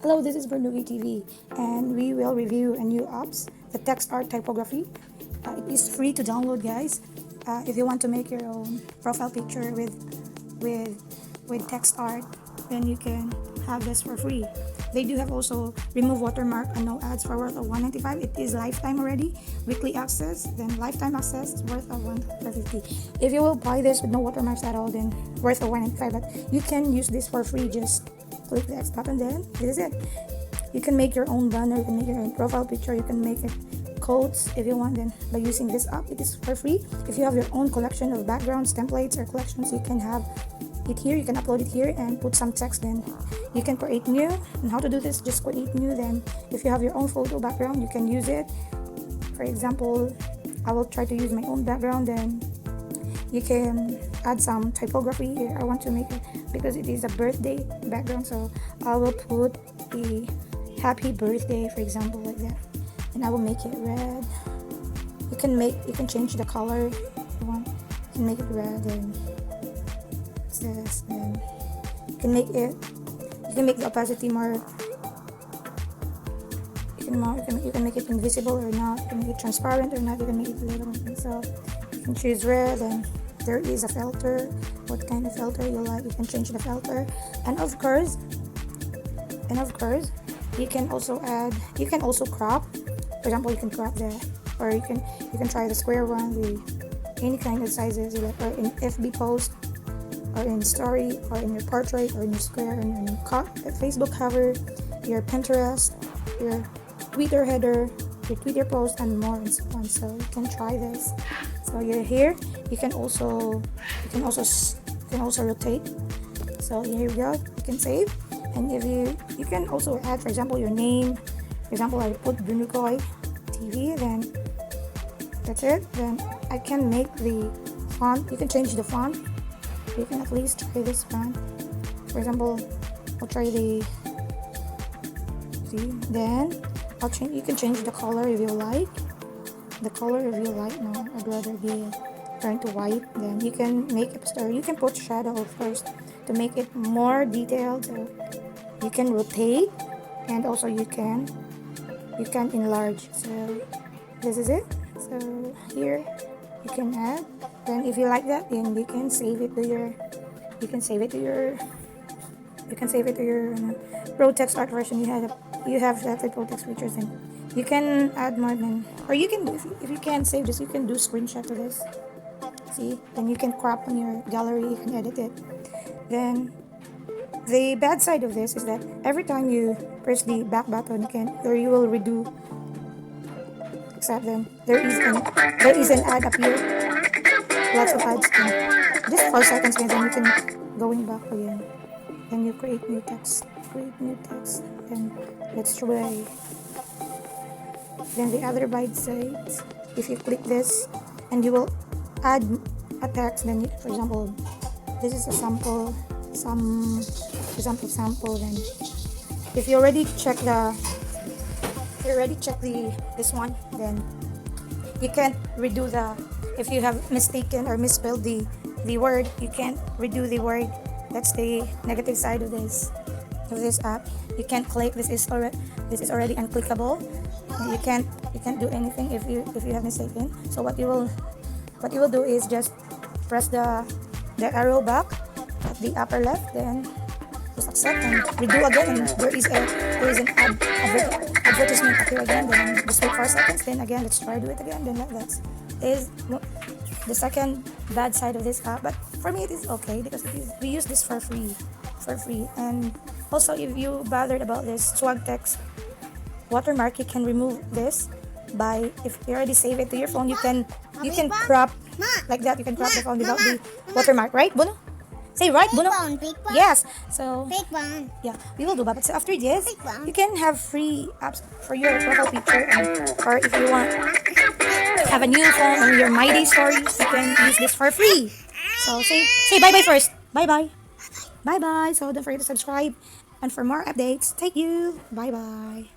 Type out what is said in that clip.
Hello, this is Bernoulli TV, and we will review a new apps, the text art typography. It is free to download, guys. If you want to make your own profile picture with with text art, then you can have this for free. They do have also remove watermark and no ads for worth of $195. It is lifetime already. Weekly access, then lifetime access worth of $150. If you will buy this with no watermarks at all, then worth of $195. But you can use this for free. Just click the X button, then this is it. You can make your own banner, you can make your own profile picture, you can make it quotes if you want. Then by using this app, it is for free. If you have your own collection of backgrounds, templates, or collections, you can have it here. You can upload it here and put some text. Then you can create new. And how to do this? Just create new. Then if you have your own photo background, you can use it. For example, I will try to use my own background. Then you can add some typography. I want to make it because it is a birthday background, so I will put a happy birthday, for example, like that, and I will make it red. You can change the color if you want. You can make it red, and it's this. Then you can make the opacity more. You can make it invisible or not. You can make it transparent or not. You can make it little. So you can choose red, and there is a filter. What kind of filter you like, you can change the filter. And of course, you can also crop. For example, you can crop or you can try the square one, any kind of sizes you like, or in FB post, or in story, or in your portrait, or in your square, or in your Facebook cover, your Pinterest, your Twitter header, your Twitter post, and more, and so on. So you can try this. So you're here. You can also rotate. So here we go. You can save, and if you can also add, for example, your name. For example, I put Bernoulli TV. Then that's it. Then I can make the font. You can change the font. You can at least try this font. For example, I'll try the. See, then you can change the color if you like. No, I'd rather be turn to white. Then you can make it, or you can put shadow first to make it more detailed. So you can rotate, and also you can enlarge. So this is it. So here you can add. Then if you like that, then you can save it to your Pro Text Art version. You have that Pro Text features, and you can add more. Than, or you can, if you can't save this, you can do screenshot of this. See, then you can crop on your gallery, you can edit it. Then the bad side of this is that every time you press the back button, you will redo. Except then there is an ad appear. Lots of ads. Just 4 seconds, and then you can going back again. Then you create new text. Then let's try. Then the other bad side, if you click this, and you will add a text. Then for example, this is a sample. Sample. Then if you already check this one, then you can't redo if you have mistaken or misspelled the word, you can't redo the word. That's the negative side of this app. You can't click. This is already unclickable. You can't do anything if you have mistaken. So what you will do is just press the arrow back at the upper left, then just accept and redo again, and there is an advertisement appear again. Then just wait 4 seconds, then again let's try do it again. Then that is the second bad side of this app. But for me it is okay because we use this for free. And also, if you bothered about this swag text watermark, you can remove this by, if you already save it to your phone, you can crop like that. You can crop the phone without the watermark, right, Bono? Say right, Bono? Big one. Yes. So Big one. yeah, we will do that. But so after this, you can have free apps for your profile picture, or if you want have a new phone or your Myday stories, you can use this for free. So say bye bye first. Bye bye. So don't forget to subscribe, and for more updates, thank you. Bye bye.